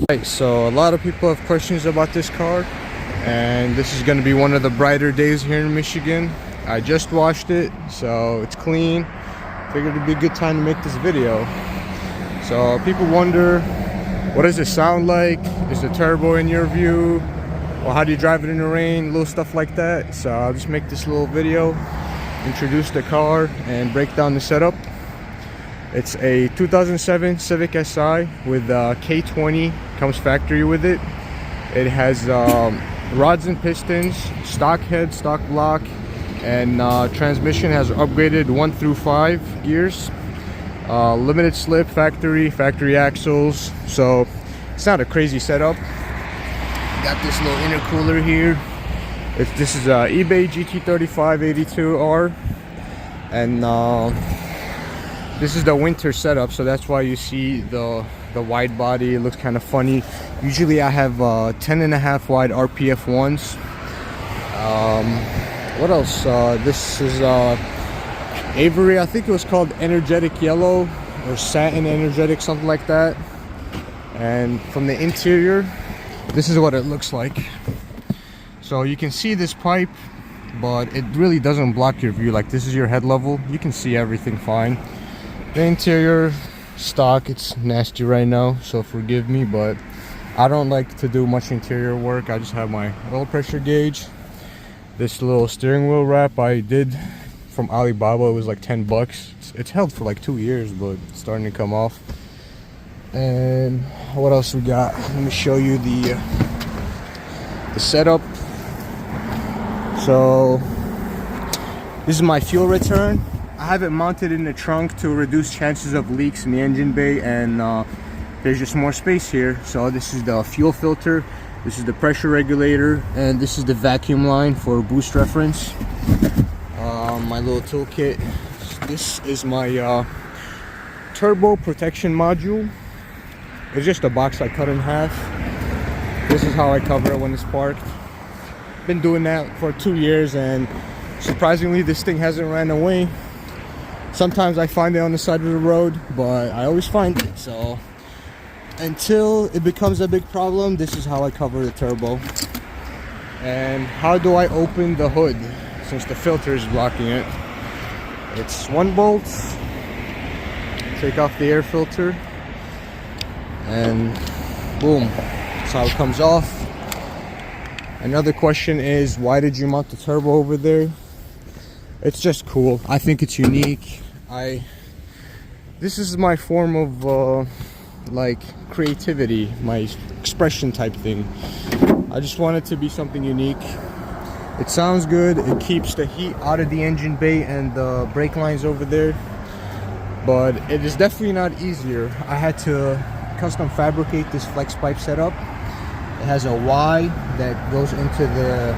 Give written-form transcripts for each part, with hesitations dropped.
Right, so a lot of people have questions about this car, and this is going to be one of the brighter days here in Michigan. I just washed it, so it's clean. Figured it'd be a good time to make this video. So people wonder, what does it sound like? Is the turbo in your view? Or how do you drive it in the rain? Little stuff like that. So I'll just make this little video, introduce the car, and break down the setup. It's a 2007 Civic Si with K20, comes factory with it. It has rods and pistons, stock head, stock block, and transmission has upgraded 1 through 5 gears. Limited slip, factory axles, so it's not a crazy setup. Got this little intercooler here. This is a eBay GT3582R, and this is the winter setup, so that's why you see the wide body. It looks kind of funny. Usually I have 10.5 wide RPF ones. What else? This is Avery, I think it was called Energetic Yellow or Satin Energetic, something like that. And from the interior, this is what it looks like. So you can see this pipe, but it really doesn't block your view. Like, this is your head level, you can see everything fine. The interior stock, it's nasty right now, so forgive me, but I don't like to do much interior work. I just have my oil pressure gauge. This little steering wheel wrap I did from Alibaba, it was like 10 bucks. It's held for like 2 years, but it's starting to come off. And what else we got? Let me show you the setup. So this is my fuel return. I have it mounted in the trunk to reduce chances of leaks in the engine bay, and there's just more space here. So this is the fuel filter, this is the pressure regulator, and this is the vacuum line for boost reference. My little toolkit. This is my turbo protection module. It's just a box I cut in half. This is how I cover it when it's parked. Been doing that for 2 years, and surprisingly this thing hasn't ran away. Sometimes I find it on the side of the road, but I always find it. So until it becomes a big problem, this is how I cover the turbo. And how do I open the hood, since the filter is blocking it? It's 1 bolt. Take off the air filter, and boom, that's how it comes off. Another question is, why did you mount the turbo over there? It's just cool. I think it's unique. This is my form of like creativity, my expression type thing. I just want it to be something unique. It sounds good. It keeps the heat out of the engine bay and the brake lines over there, but it is definitely not easier. I had to custom fabricate this flex pipe setup. It has a Y that goes into the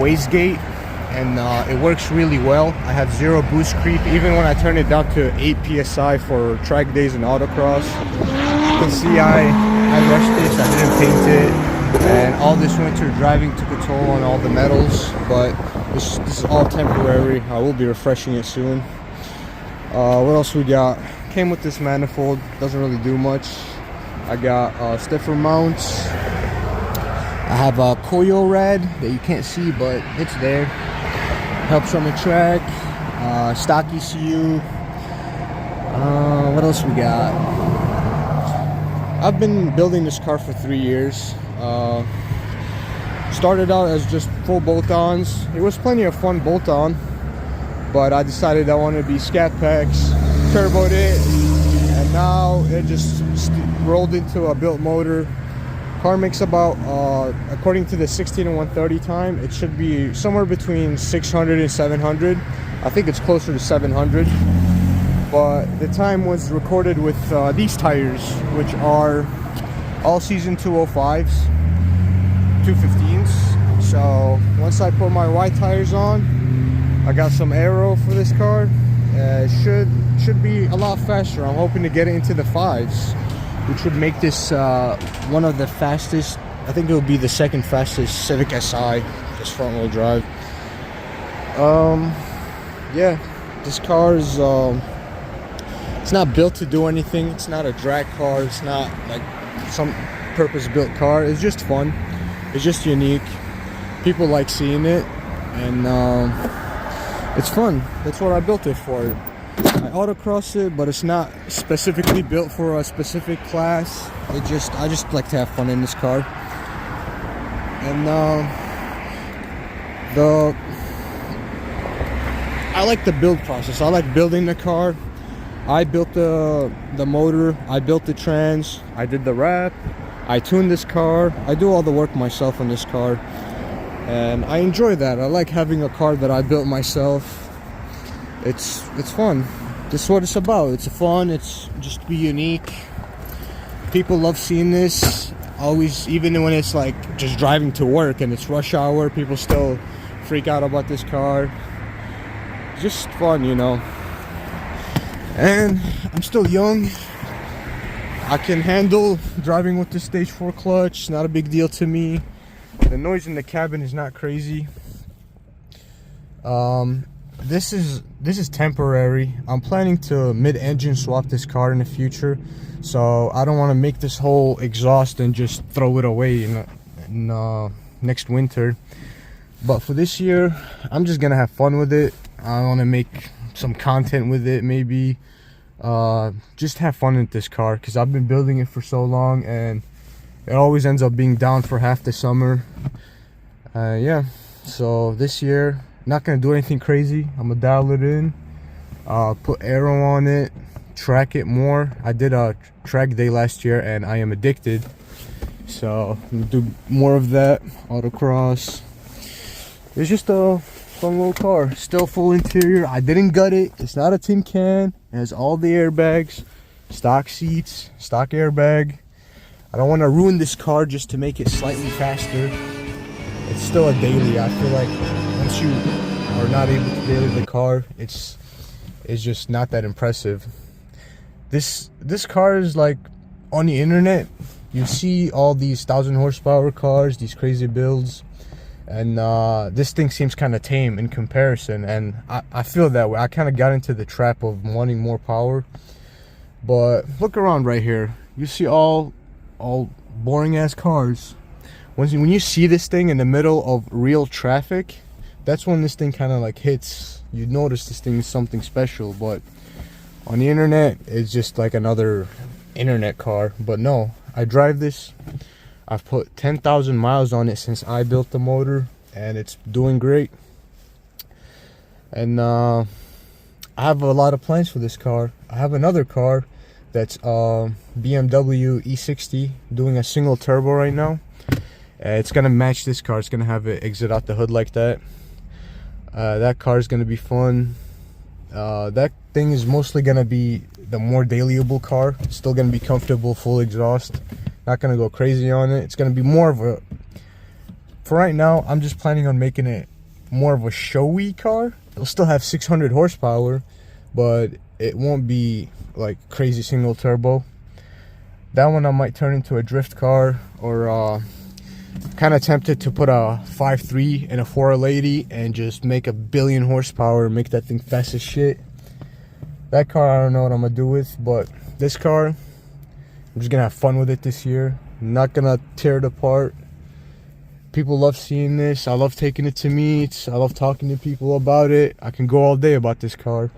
wastegate, and it works really well. I have 0 boost creep, even when I turn it down to 8 psi for track days and autocross. You can see I rushed this, I didn't paint it, and all this winter driving took a toll on all the metals, but this is all temporary. I will be refreshing it soon. What else we got? Came with this manifold, doesn't really do much. I got stiffer mounts. I have a coil rad that you can't see, but it's there. Helps on the track. Stock ECU. What else we got? I've been building this car for 3 years. Started out as just full bolt-ons. It was plenty of fun bolt-on, but I decided I wanted to be scat packs, turboed it, and now it just rolled into a built motor. Car makes about, according to the 16 and 130 time, it should be somewhere between 600 and 700. I think it's closer to 700, but the time was recorded with these tires, which are all season 205s, 215s. So once I put my white tires on, I got some aero for this car. It should be a lot faster. I'm hoping to get it into the 5s, which would make this one of the fastest. I think it will be the second fastest Civic Si, just front wheel drive. Yeah, this car is it's not built to do anything. It's not a drag car. It's not like some purpose-built car. It's just fun. It's just unique. People like seeing it, and it's fun. That's what I built it for. I autocross it, but it's not specifically built for a specific class. I just like to have fun in this car. And I like the build process. I like building the car. I built the motor. I built the trans. I did the wrap. I tuned this car. I do all the work myself on this car, and I enjoy that. I like having a car that I built myself. It's fun. This is what it's about. It's fun. It's just to be unique. People love seeing this. Always, even when it's like just driving to work and it's rush hour, people still freak out about this car. It's just fun, you know. And I'm still young. I can handle driving with the stage 4 clutch. It's not a big deal to me. The noise in the cabin is not crazy. This is temporary. I'm planning to mid-engine swap this car in the future, so I don't want to make this whole exhaust and just throw it away in next winter. But for this year, I'm just gonna have fun with it. I want to make some content with it, maybe just have fun with this car, because I've been building it for so long and it always ends up being down for half the summer. Yeah, so this year, not gonna do anything crazy. I'm gonna dial it in, put aero on it, track it more. I did a track day last year and I am addicted, so I'm gonna do more of that. Autocross. It's just a fun little car. Still full interior. I didn't gut it. It's not a tin can. It has all the airbags, stock seats, stock airbag. I don't want to ruin this car just to make it slightly faster. It's still a daily. I feel like once you are not able to daily the car, it's just not that impressive. This car is like, on the internet you see all these 1,000 horsepower cars, these crazy builds, and this thing seems kind of tame in comparison, and I feel that way. I kind of got into the trap of wanting more power. But look around right here, you see all boring ass cars. When you see this thing in the middle of real traffic, that's when this thing kind of like hits. You notice this thing is something special. But on the internet, it's just like another internet car. But no, I drive this. I've put 10,000 miles on it since I built the motor, and it's doing great. And I have a lot of plans for this car. I have another car that's BMW E60 doing a single turbo right now. It's gonna match this car. It's gonna have it exit out the hood like that. That car is gonna be fun. That thing is mostly gonna be the more dailyable car. It's still gonna be comfortable, full exhaust. Not gonna go crazy on it. It's gonna be more of a, for right now, I'm just planning on making it more of a showy car. It'll still have 600 horsepower, but it won't be like crazy single turbo. That one I might turn into a drift car, or kind of tempted to put a 5.3 and a 480 and just make 1 billion horsepower and make that thing fast as shit. That car I don't know what I'm gonna do with, but this car, I'm just gonna have fun with it this year. I'm not gonna tear it apart. People love seeing this. I love taking it to meets. I love talking to people about it. I can go all day about this car.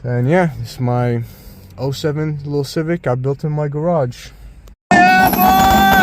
And yeah, this is my 07 little Civic I built in my garage. Yeah, boy!